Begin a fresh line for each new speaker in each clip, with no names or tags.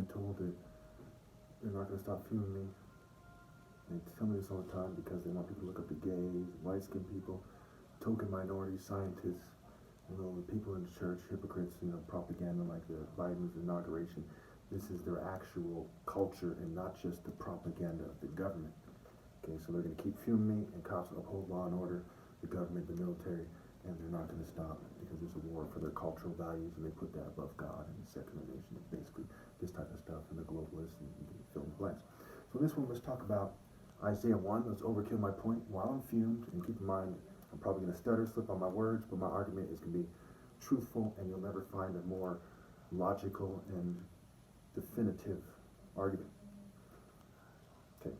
been told that they're not going to stop viewing me. They tell me this all the time because they want people to look up to gays, light-skinned people, token minorities, scientists, the people in the church, hypocrites, propaganda like the Biden's inauguration. This is their actual culture and not just the propaganda of the government. Okay, so they're going to keep viewing me, and cops uphold law and order, the government, the military, and they're not going to stop because there's a war for their cultural values, and they put that above God and the secular nation, and basically this type of stuff, and the globalists, and fill in the blanks. So this one, let's talk about Isaiah 1. Let's overkill my point while I'm fumed, and keep in mind, I'm probably going to stutter, slip on my words, but my argument is going to be truthful, and you'll never find a more logical and definitive argument. Okay.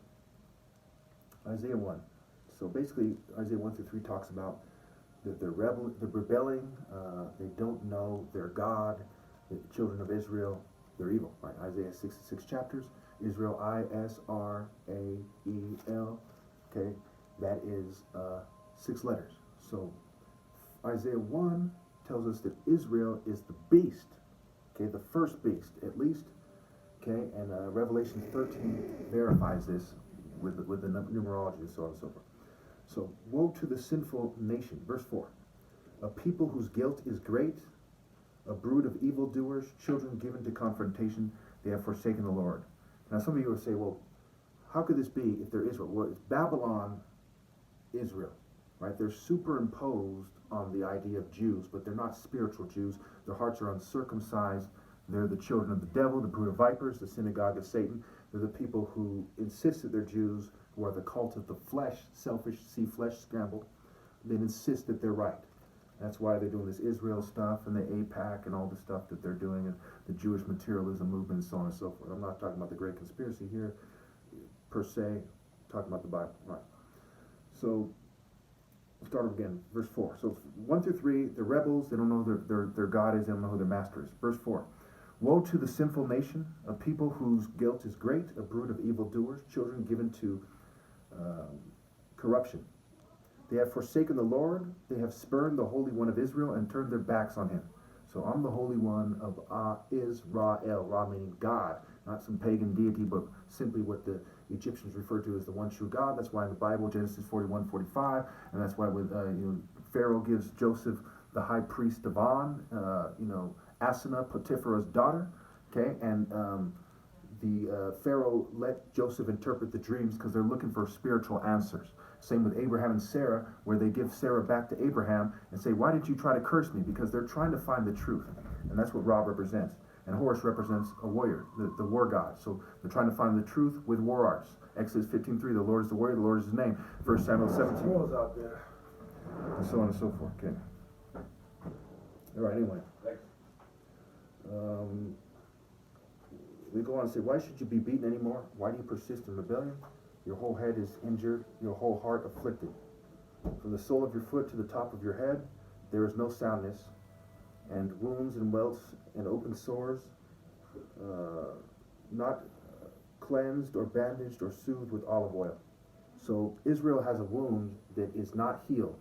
Isaiah 1. So basically, Isaiah 1 through 3 talks about that they're rebelling, they don't know their God, the children of Israel, they're evil. Right? Isaiah 66 chapters, Israel, I-S-R-A-E-L, okay, that is 6 letters. So Isaiah 1 tells us that Israel is the beast, okay, the first beast, at least, okay, and Revelation 13 verifies this with the numerology and so on and so forth. So, woe to the sinful nation, verse 4. A people whose guilt is great, a brood of evildoers, children given to confrontation, they have forsaken the Lord. Now, some of you will say, well, how could this be if they're Israel? Well, it's Babylon, Israel, right? They're superimposed on the idea of Jews, but they're not spiritual Jews. Their hearts are uncircumcised. They're the children of the devil, the brood of vipers, the synagogue of Satan. They're the people who insist that they're Jews, who are the cult of the flesh, selfish, see flesh scrambled. They insist that they're right. That's why they're doing this Israel stuff and the AIPAC and all the stuff that they're doing, and the Jewish materialism movement and so on and so forth. I'm not talking about the great conspiracy here, per se. I'm talking about the Bible. Right. So, we'll start again, verse 4. So 1 through 3, the rebels, they don't know their God is, they don't know who their master is. Verse 4. Woe to the sinful nation, a people whose guilt is great, a brood of evildoers, children given to corruption. They have forsaken the Lord, they have spurned the Holy One of Israel, and turned their backs on him. So I'm the Holy One of Israel, Ra meaning God, not some pagan deity, but simply what the Egyptians referred to as the one true God. That's why in the Bible, Genesis 41:45, and that's why with Pharaoh gives Joseph the high priest of On, Asenath, Potipharah's daughter, okay, and the Pharaoh let Joseph interpret the dreams because they're looking for spiritual answers. Same with Abraham and Sarah, where they give Sarah back to Abraham and say, why did you try to curse me? Because they're trying to find the truth. And that's what Ra represents. And Horus represents a warrior, the war god. So they're trying to find the truth with war arts. Exodus 15:3, the Lord is the warrior, the Lord is his name. 1 Samuel 17. Out there. And so on and so forth. Okay. All right, anyway. We go on and say, why should you be beaten anymore? Why do you persist in rebellion? Your whole head is injured, your whole heart afflicted. From the sole of your foot to the top of your head, there is no soundness, and wounds and welts and open sores, not cleansed or bandaged or soothed with olive oil. So Israel has a wound that is not healed,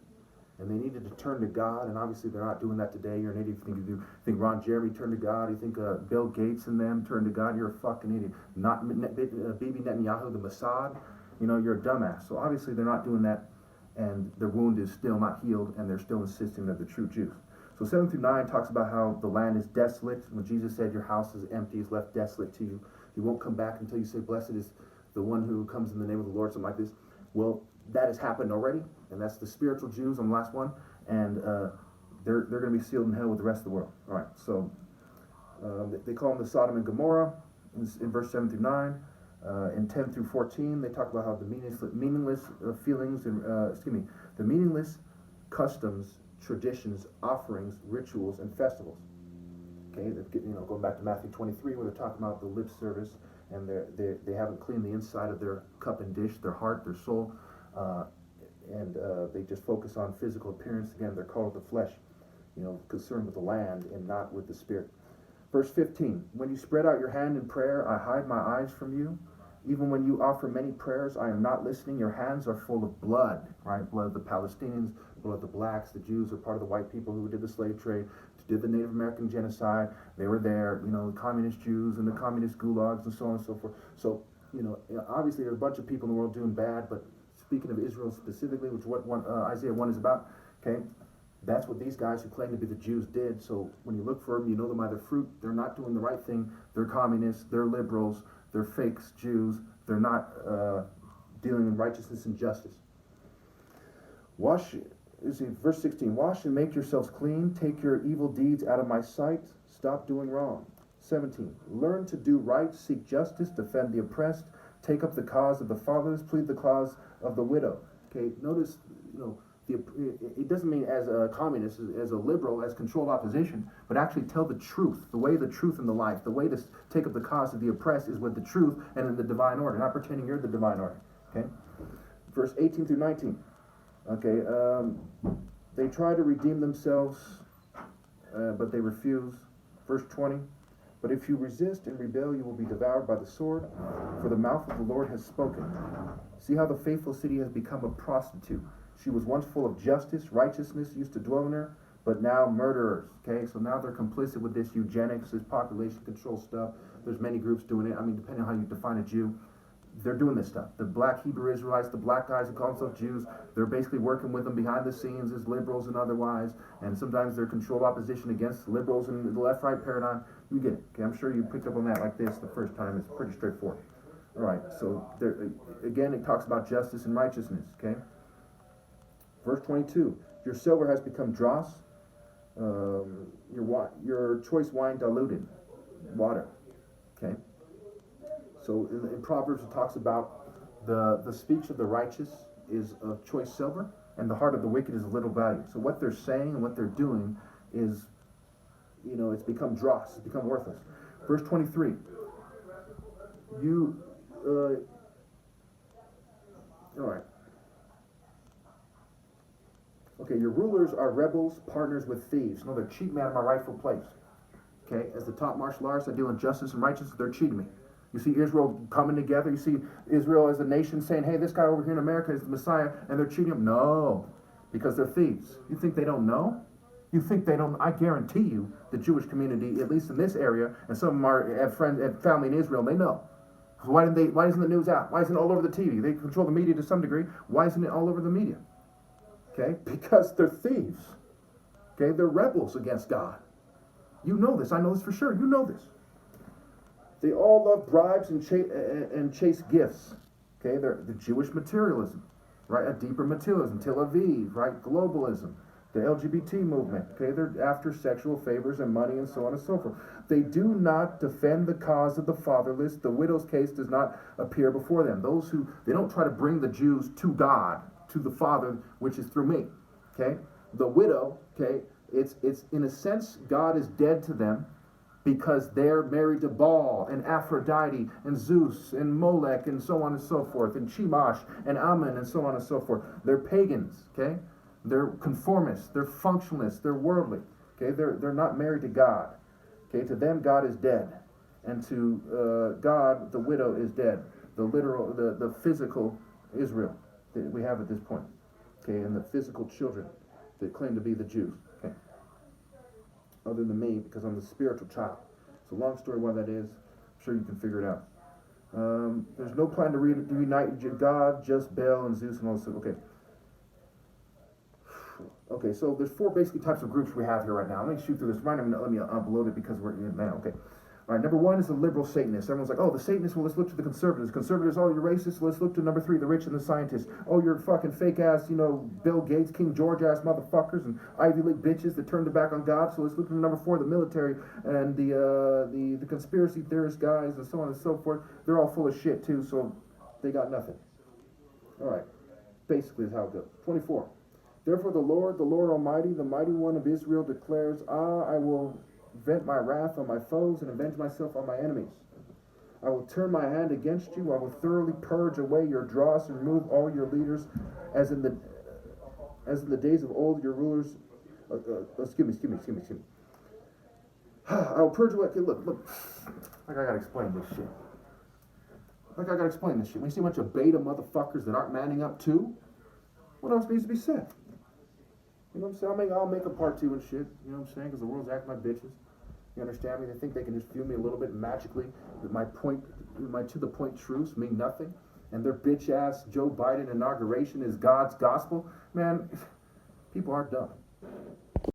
and they needed to turn to God, and obviously they're not doing that today. You're an idiot if you think Ron Jeremy turned to God. You think Bill Gates and them turned to God. You're a fucking idiot. Not Bibi Netanyahu, the Mossad. You're a dumbass. So obviously they're not doing that, and their wound is still not healed, and they're still insisting they're the true Jews. So 7 through 9 talks about how the land is desolate. When Jesus said your house is empty, is left desolate to you. You won't come back until you say, blessed is the one who comes in the name of the Lord, something like this. Well, that has happened already, and that's the spiritual Jews on the last one, and they're going to be sealed in hell with the rest of the world. All right, so they call them the Sodom and Gomorrah in verse 7 through 9. In 10 through 14, they talk about how the meaningless feelings and the meaningless customs, traditions, offerings, rituals, and festivals. Okay, going back to Matthew 23, where they're talking about the lip service, and they haven't cleaned the inside of their cup and dish, their heart, their soul, and they just focus on physical appearance. Again, they're called the flesh, concerned with the land and not with the spirit. Verse 15, when you spread out your hand in prayer, I hide my eyes from you. Even when you offer many prayers, I am not listening. Your hands are full of blood, right? Blood of the Palestinians, blood of the blacks. The Jews are part of the white people who did the slave trade which did the Native American genocide. They were there, the communist Jews and the communist gulags and so on and so forth. So, obviously there are a bunch of people in the world doing bad, but speaking of Israel specifically, which what Isaiah 1 is about, okay, that's what these guys who claim to be the Jews did. So when you look for them, you know them by their fruit. They're not doing the right thing. They're communists. They're liberals. They're fakes, Jews. They're not dealing in righteousness and justice. Verse 16, wash and make yourselves clean. Take your evil deeds out of my sight. Stop doing wrong. 17, learn to do right. Seek justice. Defend the oppressed. Take up the cause of the fatherless. Plead the cause of the widow. Okay, notice, it doesn't mean as a communist, as a liberal, as controlled opposition, but actually tell the truth, the way, the truth, and the life. The way to take up the cause of the oppressed is with the truth and in the divine order, not pretending you're the divine order. Okay, verse 18 through 19. Okay, they try to redeem themselves, but they refuse. Verse 20. But if you resist and rebel, you will be devoured by the sword, for the mouth of the Lord has spoken. See how the faithful city has become a prostitute. She was once full of justice, righteousness used to dwell in her, but now murderers. Okay, so now they're complicit with this eugenics, this population control stuff. There's many groups doing it. I mean, depending on how you define a Jew, they're doing this stuff. The black Hebrew Israelites, the black guys who call themselves Jews, they're basically working with them behind the scenes as liberals and otherwise, and sometimes they're controlled opposition against liberals in the left-right paradigm. You get it. Okay, I'm sure you picked up on that like this the first time. It's pretty straightforward. All right, so there, again, it talks about justice and righteousness, okay? Verse 22, your silver has become dross, your choice wine diluted, water, okay? So in Proverbs it talks about the speech of the righteous is of choice silver, and the heart of the wicked is of little value. So what they're saying and what they're doing is, it's become dross, it's become worthless. Verse 23, all right. Okay, your rulers are rebels, partners with thieves. No, they're cheating me out of my rightful place. Okay, as the top martial artists, I deal in justice and righteousness, they're cheating me. You see Israel coming together, you see Israel as a nation saying, hey, this guy over here in America is the Messiah, and they're cheating him. No, because they're thieves. You think they don't know? You think they don't? I guarantee you, the Jewish community, at least in this area, and some of them have friends, have family in Israel, they know. Why isn't the news out? Why isn't it all over the TV? They control the media to some degree. Why isn't it all over the media? Okay, because they're thieves. Okay, they're rebels against God. You know this. I know this for sure. You know this. They all love bribes and chase gifts. Okay, they're the Jewish materialism, right? A deeper materialism. Tel Aviv, right? Globalism. The LGBT movement. Okay, they're after sexual favors and money and so on and so forth. They do not defend the cause of the fatherless. The widow's case does not appear before them. They don't try to bring the Jews to God, to the Father, which is through me. Okay, the widow. Okay, it's in a sense God is dead to them, because they're married to Baal and Aphrodite and Zeus and Molech and so on and so forth, and Chemosh and Ammon and so on and so forth. They're pagans, okay? They're conformists, they're functionalists, they're worldly, okay? They're not married to God, okay? To them, God is dead, and to God, the widow is dead. The literal, the physical Israel that we have at this point, okay? And the physical children that claim to be the Jews, okay? Other than me, because I'm the spiritual child. So long story why that is, I'm sure you can figure it out. There's no plan to reunite God, just Baal and Zeus and all this. Okay, so there's four basically types of groups we have here right now. Let me shoot through this. Let me upload it because we're in now. Okay. All right, number one is the liberal Satanists. Everyone's like, oh, the Satanists, well, let's look to the conservatives. Conservatives, oh, you're racist, let's look to number three, the rich and the scientists. Oh, you're fucking fake-ass, Bill Gates, King George-ass motherfuckers and Ivy League bitches that turned their back on God. So let's look to number four, the military and the conspiracy theorist guys and so on and so forth. They're all full of shit, too, so they got nothing. All right, basically is how it goes. 24. Therefore the Lord Almighty, the mighty one of Israel declares, I will vent my wrath on my foes and avenge myself on my enemies. I will turn my hand against you. I will thoroughly purge away your dross and remove all your leaders, as in the days of old, your rulers. Excuse me. I will purge away. Okay, look. Like I gotta explain this shit. When you see a bunch of beta motherfuckers that aren't manning up too, what else needs to be said? You know what I'm saying? I'll make a part 2 and shit. You know what I'm saying? Because the world's acting like bitches. You understand me? They think they can just view me a little bit magically. That my to the point truths mean nothing. And their bitch ass Joe Biden inauguration is God's gospel. Man, people are dumb.